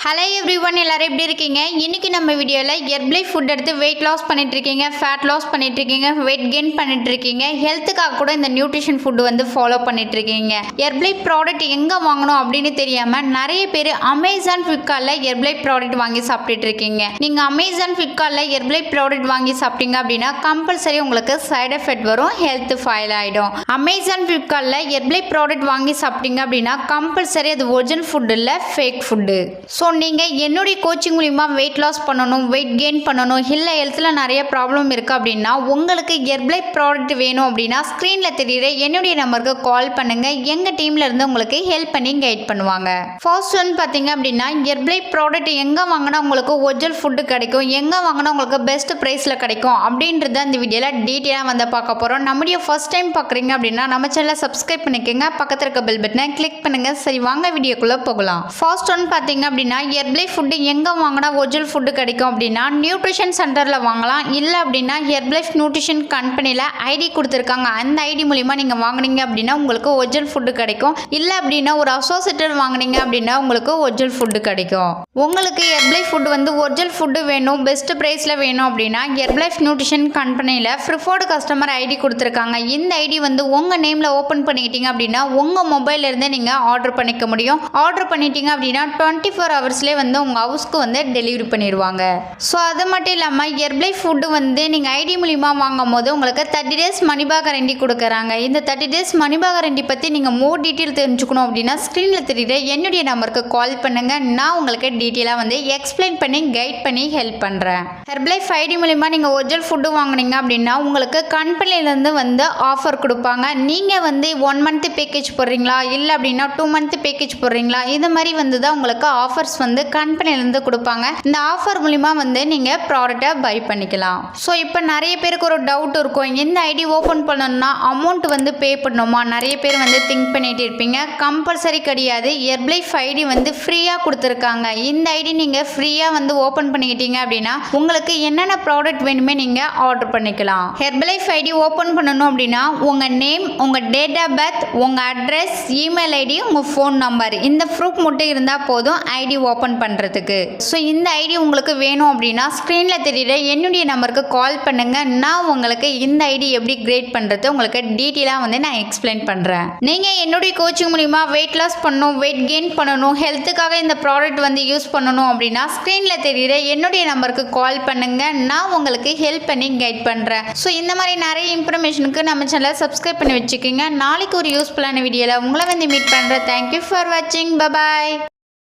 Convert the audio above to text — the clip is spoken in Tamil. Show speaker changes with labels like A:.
A: ஹலோ எவ்ரிவன், எல்லாரும் எப்படி இருக்கீங்க? இன்னைக்கு நம்ம வீடியோவில் ஹெர்பலை ஃபுட் எடுத்து வெயிட் லாஸ் பண்ணிட்டு இருக்கீங்க, ஃபேட் லாஸ் பண்ணிட்டு இருக்கீங்க, வெயிட் கெயின் பண்ணிட்டு இருக்கீங்க, ஹெல்த்துக்காக கூட இந்த நியூட்ரிஷன் ஃபுட் வந்து ஃபாலோ பண்ணிட்டு இருக்கீங்க. ஹெர்பலை ப்ராடக்ட் எங்கே வாங்கணும் அப்படின்னு தெரியாமல் நிறைய பேர் அமேசான் ஃப்ளிப்கார்ட்டில் ஹெர்பலை ப்ராடக்ட் வாங்கி சாப்பிட்டுட்டு இருக்கீங்க. நீங்கள் அமேசான் ஃப்ளிப்கார்ட்டில் ஹெர்பலை ப்ராடக்ட் வாங்கி சாப்பிட்டீங்க அப்படின்னா கம்பல்சரி உங்களுக்கு சைடு எஃபெக்ட் வரும், ஹெல்த் ஃபைல் ஆகிடும். அமேசான் ஃப்ளிப்கார்ட்டில் ஹெர்பலை ப்ராடக்ட் வாங்கி சாப்பிட்டீங்க அப்படின்னா கம்பல்சரி அது ஒரிஜினல் ஃபுட் இல்லை, ஃபேக் ஃபுட்டு. ஸோ நீங்கள் என்னுடைய கோச்சிங் மூலிமா வெயிட் லாஸ் பண்ணணும், வெயிட் கெயின் பண்ணணும், இல்லை ஹெல்த்தில் நிறைய ப்ராப்ளம் இருக்குது அப்படின்னா உங்களுக்கு ஹெர்பலை ப்ராடக்ட் வேணும் அப்படின்னா ஸ்க்ரீனில் தெரியுற என்னுடைய நம்பருக்கு கால் பண்ணுங்கள். எங்கள் டீமில் இருந்து உங்களுக்கு ஹெல்ப் பண்ணி கைட் பண்ணுவாங்க. ஃபர்ஸ்ட் ஒன் பார்த்தீங்க அப்படின்னா ஹெர்பலை ப்ராடக்ட் எங்கே வாங்கினா உங்களுக்கு ஒரிஜினல் ஃபுட்டு கிடைக்கும், எங்கே வாங்கினா உங்களுக்கு பெஸ்ட் ப்ரைஸில் கிடைக்கும் அப்படின்றத இந்த வீடியோவில் டீட்டெயிலாக வந்து பார்க்க போகிறோம். நம்முடைய ஃபர்ஸ்ட் டைம் பார்க்குறீங்க அப்படின்னா நம்ம சேனலை சப்ஸ்கிரைப் பண்ணிக்கோங்க, பக்கத்தில் இருக்க பெல் பட்டனை கிளிக் பண்ணுங்கள். சரி, வாங்க வீடியோக்குள்ளே போகலாம். ஃபர்ஸ்ட் ஒன் பார்த்தீங்க அப்படின்னா ஹெர்பலை ஃபுட்டு எங்கே வாங்கினா ஒரிஜினல் ஃபுட்டு கிடைக்கும் அப்படின்னா நியூட்ரிஷன் சென்டரில் வாங்கலாம். இல்லை அப்படின்னா ஹெர்பலை நியூட்ரிஷன் கம்பெனியில் ஐடி கொடுத்துருக்காங்க, அந்த ஐடி மூலிமா நீங்கள் வாங்கினீங்க அப்படின்னா உங்களுக்கு ஒரிஜினல் ஃபுட்டு கிடைக்கும். இல்லை அப்படின்னா ஒரு அசோசியேட்டட் வாங்கினீங்க அப்படின்னா உங்களுக்கு ஒரிஜினல் ஃபுட்டு கிடைக்கும். உங்களுக்கு ஹெர்பலை ஃபுட்டு வந்து ஒரிஜினல் ஃபுட்டு வேணும், பெஸ்ட் ப்ரைஸில் வேணும் அப்படின்னா ஹெர்பலை நியூட்ரிஷன் கம்பெனியில் ப்ரிஃபர்டு கஸ்டமர் ஐடி கொடுத்துருக்காங்க. இந்த ஐடி வந்து உங்கள் நேமில் ஓப்பன் பண்ணிக்கிட்டீங்க அப்படின்னா உங்கள் மொபைல்லேருந்தே நீங்கள் ஆர்டர் பண்ணிக்க முடியும். ஆர்டர் பண்ணிட்டீங்க அப்படின்னா 24 ஹவர்ஸ்லேயே வந்து உங்கள் ஹவுஸ்க்கு வந்து டெலிவரி பண்ணிடுவாங்க. ஸோ அது மட்டும் இல்லாமல் ஹெர்பலை ஃபுட்டு வந்து நீங்கள் ஐடி மூலிமா வாங்கும் போது உங்களுக்கு 30 days மணி பேக் கேரண்டி கொடுக்குறாங்க. இந்த 30 days மணி பேக் கேரண்டி பற்றி நீங்கள் மோர் டீட்டெயில் தெரிஞ்சுக்கணும் அப்படின்னா ஸ்க்ரீனில் தெரியுற என்னுடைய நம்பருக்கு கால் பண்ணுங்கள். நான் உங்களுக்கு டீட்டெயிலாக வந்து எக்ஸ்பிளைன் பண்ணி கைட் பண்ணி ஹெல்ப் பண்ணுறேன். ஹெர்பலை ஐடி மூலிமா நீங்கள் ஒரிஜினல் ஃபுட்டு வாங்கினீங்க அப்படின்னா உங்களுக்கு கம்பெனிலேருந்து வந்து ஆஃபர் கொடுப்பாங்க. நீங்கள் வந்து 1 month பேக்கேஜ் போடுறீங்களா, இல்லை அப்படின்னா 2 month பேக்கேஜ் போடுறீங்களா, இது மாதிரி வந்து தான் உங்களுக்கு ஆஃபர்ஸ் வந்து கம்பெனிலேருந்து கொடுப்பாங்க. இந்த ஆஃபர் மூலிமா வந்து நீங்கள் ப்ராடக்டை பை பண்ணிக்கலாம். ஸோ இப்போ நிறைய பேருக்கு ஒரு டவுட் இருக்கும், இந்த ஐடி ஓப்பன் பண்ணணும்னா அமௌண்ட் வந்து பே பண்ணணுமா? நிறைய பேர் வந்து திங்க் பண்ணிட்டு இருப்பீங்க. கம்பல்சரி கிடையாது. ஹெர்பலை ஐடி வந்து ஃப்ரீயாக கொடுத்துருக்காங்க. இந்த ஐடி நீங்கள் ஃப்ரீயாக வந்து ஓப்பன் பண்ணிக்கிட்டீங்க அப்படின்னா உங்களுக்கு என்னென்ன ப்ராடக்ட் வேணுமே நீங்கள் ஆர்டர் பண்ணிக்கலாம். ஹெர்பலை ஐடி ஓப்பன் பண்ணணும் அப்படின்னா உங்கள் நேம், உங்கள் டேட் ஆஃப் பர்த், உங்கள் அட்ரஸ், இமெயில் ஐடி, உங்கள் ஃபோன் நம்பர், இந்த ப்ரூஃப் மட்டும் இருந்தால் போதும் ஐடி ஓப்பன் பண்ணுறதுக்கு. ஸோ இந்த ஐடி உங்களுக்கு வேணும் அப்படின்னா ஸ்க்ரீனில் தெரியுற என்னுடைய நம்பருக்கு கால் பண்ணுங்கள். நான் உங்களுக்கு இந்த ஐடி எப்படி கிரியேட் பண்ணுறது உங்களுக்கு டீட்டெயிலாக வந்து நான் எக்ஸ்பிளைன் பண்ணுறேன். நீங்கள் என்னுடைய கோச்சிங் மூலிமா வெயிட் லாஸ் பண்ணணும், வெயிட் கெயின் பண்ணணும், ஹெல்த்துக்காக இந்த ப்ராடக்ட் வந்து யூஸ் பண்ணணும் அப்படின்னா ஸ்க்ரீனில் தெரியுற என்னுடைய நம்பருக்கு கால் பண்ணுங்கள். நான் உங்களுக்கு ஹெல்ப் பண்ணி கைட் பண்ணுறேன். ஸோ இந்த மாதிரி நிறைய இன்ஃபர்மேஷனுக்கு நம்ம சேனலை சப்ஸ்கிரைப் பண்ணி வச்சுக்கோங்க. நாளைக்கு ஒரு யூஸ்ஃபுல்லான வீடியோவில் உங்களை வந்து மீட் பண்ணுறேன். தேங்க்யூ ஃபார் வாட்சிங். பபாய்.